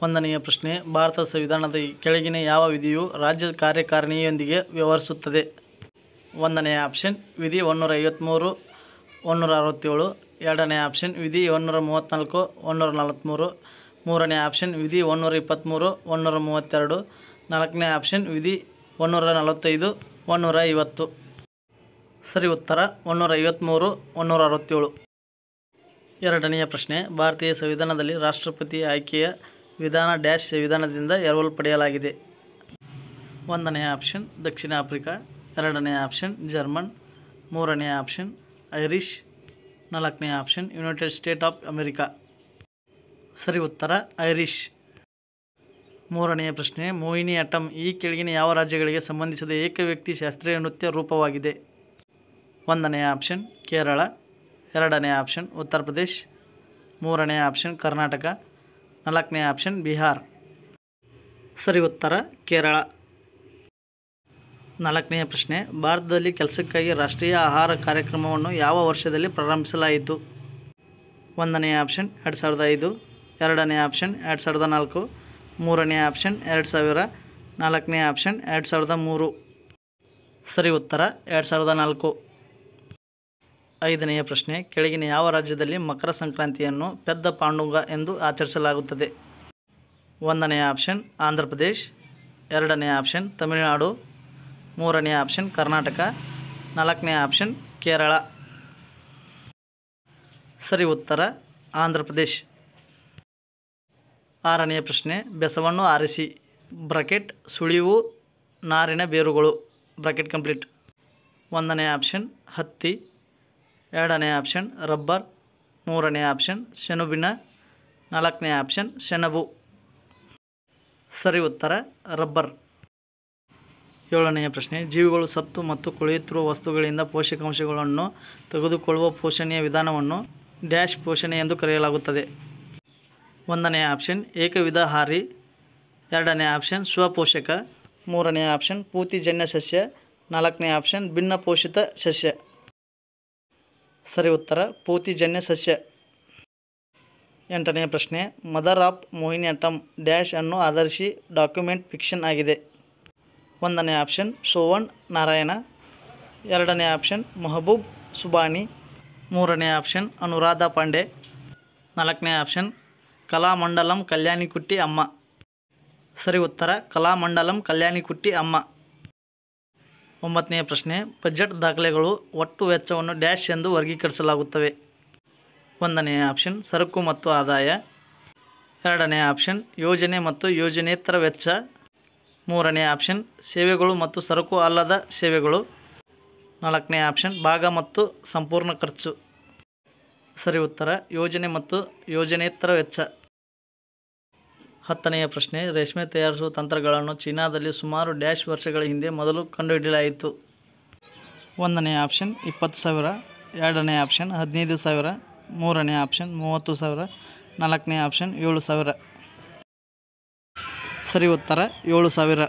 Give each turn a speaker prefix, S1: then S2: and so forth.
S1: ಒಂದನೆಯ ಪ್ರಶ್ನೆ, ಭಾರತ ಸಂವಿಧಾನದ ಕೆಳಗಿನ ಯಾವ ವಿಧಿಯು ರಾಜ್ಯ ಕಾರ್ಯಕಾರಿಣಿಯೊಂದಿಗೆ ವ್ಯವಹರಿಸುತ್ತದೆ? ಒಂದನೆಯ ಆಪ್ಷನ್ ವಿಧಿ 153, 167. ಎರಡನೇ ಆಪ್ಷನ್ ವಿಧಿ 134, 143. ಮೂರನೇ ಆಪ್ಷನ್ ವಿಧಿ 123, 132. ನಾಲ್ಕನೇ ಆಪ್ಷನ್ ವಿಧಿ 145, 150. ಸರಿ ಉತ್ತರ 153, 167. ಎರಡನೆಯ ಪ್ರಶ್ನೆ, ಭಾರತೀಯ ಸಂವಿಧಾನದಲ್ಲಿ ರಾಷ್ಟ್ರಪತಿ ಆಯ್ಕೆಯ ವಿಧಾನ ಡ್ಯಾಶ್ ಸಂವಿಧಾನದಿಂದ ಎರವಲ್ಪಡೆಯಲಾಗಿದೆ? ಒಂದನೆಯ ಆಪ್ಷನ್ ದಕ್ಷಿಣ ಆಫ್ರಿಕಾ. ಎರಡನೇ ಆಪ್ಷನ್ ಜರ್ಮನ್. ಮೂರನೇ ಆಪ್ಷನ್ ಐರಿಷ್. ನಾಲ್ಕನೇ option United state of America. ಸರಿ ಉತ್ತರ ಐರಿಷ್. ಮೂರನೆಯ ಪ್ರಶ್ನೆ, ಮೋಹಿನಿಯಾಟ್ಟಂ ಈ ಕೆಳಗಿನ ಯಾವ ರಾಜ್ಯಗಳಿಗೆ ಸಂಬಂಧಿಸಿದ ಏಕವ್ಯಕ್ತಿ ಶಾಸ್ತ್ರೀಯ ನೃತ್ಯ ರೂಪವಾಗಿದೆ? ಒಂದನೆಯ ಆಪ್ಷನ್ ಕೇರಳ. ಎರಡನೇ ಆಪ್ಷನ್ ಉತ್ತರ ಪ್ರದೇಶ್. ಮೂರನೇ ಆಪ್ಷನ್ ಕರ್ನಾಟಕ. ನಾಲ್ಕನೇ ಆಪ್ಷನ್ ಬಿಹಾರ್. ಸರಿ ಉತ್ತರ ಕೇರಳ. ನಾಲ್ಕನೆಯ ಪ್ರಶ್ನೆ, ಭಾರತದಲ್ಲಿ ಕೆಲಸಕ್ಕಾಗಿ ರಾಷ್ಟ್ರೀಯ ಆಹಾರ ಕಾರ್ಯಕ್ರಮವನ್ನು ಯಾವ ವರ್ಷದಲ್ಲಿ ಪ್ರಾರಂಭಿಸಲಾಯಿತು? ಒಂದನೆಯ ಆಪ್ಷನ್ 2005. ಎರಡನೇ ಆಪ್ಷನ್ 2004. ಮೂರನೇ ಆಪ್ಷನ್ 2000. ನಾಲ್ಕನೇ ಆಪ್ಷನ್ 2003. ಸರಿ ಉತ್ತರ 2004. ಐದನೆಯ ಪ್ರಶ್ನೆ, ಕೆಳಗಿನ ಯಾವ ರಾಜ್ಯದಲ್ಲಿ ಮಕರ ಸಂಕ್ರಾಂತಿಯನ್ನು ಪೆದ್ದ ಪಾಂಡುಂಗ ಎಂದು ಆಚರಿಸಲಾಗುತ್ತದೆ? ಒಂದನೆಯ ಆಪ್ಷನ್ ಆಂಧ್ರ ಪ್ರದೇಶ್. ಎರಡನೇ ಆಪ್ಷನ್ ತಮಿಳುನಾಡು. ಮೂರನೇ ಆಪ್ಷನ್ ಕರ್ನಾಟಕ. ನಾಲ್ಕನೇ ಆಪ್ಷನ್ ಕೇರಳ. ಸರಿ ಉತ್ತರ ಆಂಧ್ರ ಪ್ರದೇಶ್. ಆರನೆಯ ಪ್ರಶ್ನೆ, ಬೆಸವನ್ನು ಆರಿಸಿ ಬ್ರಾಕೆಟ್ ಸುಳಿವು ನಾರಿನ ಬೇರುಗಳು ಬ್ರಾಕೆಟ್ ಕಂಪ್ಲೀಟ್. ಒಂದನೇ ಆಪ್ಷನ್ ಹತ್ತಿ. ಎರಡನೇ ಆಪ್ಷನ್ ರಬ್ಬರ್. ಮೂರನೇ ಆಪ್ಷನ್ ಸೆಣಬಿನ. ನಾಲ್ಕನೇ ಆಪ್ಷನ್ ಸೆಣಬು. ಸರಿ ಉತ್ತರ ರಬ್ಬರ್. ಏಳನೆಯ ಪ್ರಶ್ನೆ, ಜೀವಿಗಳು ಸತ್ತು ಮತ್ತು ಕೊಳೆಯುತ್ತಿರುವ ವಸ್ತುಗಳಿಂದ ಪೋಷಕಾಂಶಗಳನ್ನು ತೆಗೆದುಕೊಳ್ಳುವ ಪೋಷಣೆಯ ವಿಧಾನವನ್ನು ಡ್ಯಾಶ್ ಪೋಷಣೆ ಎಂದು ಕರೆಯಲಾಗುತ್ತದೆ? ಒಂದನೇ ಆಪ್ಷನ್ ಏಕವಿಧಹಾರಿ. ಎರಡನೇ ಆಪ್ಷನ್ ಸ್ವಪೋಷಕ. ಮೂರನೇ ಆಪ್ಷನ್ ಪೂತಿಜನ್ಯ ಸಸ್ಯ. ನಾಲ್ಕನೇ ಆಪ್ಷನ್ ಭಿನ್ನ ಪೋಷಿತ ಸಸ್ಯ. ಸರಿ ಉತ್ತರ ಪೂತಿಜನ್ಯ ಸಸ್ಯ. ಎಂಟನೆಯ ಪ್ರಶ್ನೆ, ಮದರ್ ಆಫ್ ಮೋಹಿನಿಯಾಟ್ಟಂ ಡ್ಯಾಶ್ ಅನ್ನು ಆಧರಿಸಿ ಡಾಕ್ಯುಮೆಂಟ್ ಫಿಕ್ಷನ್ ಆಗಿದೆ? ಒಂದನೇ ಆಪ್ಷನ್ ಸೋವನ್ ನಾರಾಯಣ. ಎರಡನೇ ಆಪ್ಷನ್ ಮೆಹಬೂಬ್ ಸುಬಾನಿ. ಮೂರನೇ ಆಪ್ಷನ್ ಅನುರಾಧ ಪಾಂಡೆ. ನಾಲ್ಕನೇ ಆಪ್ಷನ್ ಕಲಾಮಂಡಲಂ ಕಲ್ಯಾಣಿಕುಟ್ಟಿ ಅಮ್ಮ. ಸರಿ ಉತ್ತರ ಕಲಾಮಂಡಲಂ ಕಲ್ಯಾಣಿಕುಟ್ಟಿ ಅಮ್ಮ. ಒಂಬತ್ತನೆಯ ಪ್ರಶ್ನೆ, ಬಜೆಟ್ ದಾಖಲೆಗಳು ಒಟ್ಟು ವೆಚ್ಚವನ್ನು ಡ್ಯಾಶ್ ಎಂದು ವರ್ಗೀಕರಿಸಲಾಗುತ್ತವೆ? ಒಂದನೇ ಆಪ್ಷನ್ ಸರಕು ಮತ್ತು ಆದಾಯ. ಎರಡನೇ ಆಪ್ಷನ್ ಯೋಜನೆ ಮತ್ತು ಯೋಜನೇತರ ವೆಚ್ಚ. ಮೂರನೇ ಆಪ್ಷನ್ ಸೇವೆಗಳು ಮತ್ತು ಸರಕು ಅಲ್ಲದ ಸೇವೆಗಳು. ನಾಲ್ಕನೇ ಆಪ್ಷನ್ ಭಾಗ ಮತ್ತು ಸಂಪೂರ್ಣ ಖರ್ಚು. ಸರಿ ಉತ್ತರ ಯೋಜನೆ ಮತ್ತು ಯೋಜನೇತರ ವೆಚ್ಚ. ಹತ್ತನೆಯ ಪ್ರಶ್ನೆ, ರೇಷ್ಮೆ ತಯಾರಿಸುವ ತಂತ್ರಗಳನ್ನು ಚೀನಾದಲ್ಲಿ ಸುಮಾರು ಡ್ಯಾಶ್ ವರ್ಷಗಳ ಹಿಂದೆ ಮೊದಲು ಕಂಡುಹಿಡಿಯಲಾಯಿತು? ಒಂದನೇ ಆಪ್ಷನ್ 20,000. ಎರಡನೇ ಆಪ್ಷನ್ 15,000. ಮೂರನೇ ಆಪ್ಷನ್ 30,000. ನಾಲ್ಕನೇ ಆಪ್ಷನ್ 7,000. ಸರಿ ಉತ್ತರ 7,000.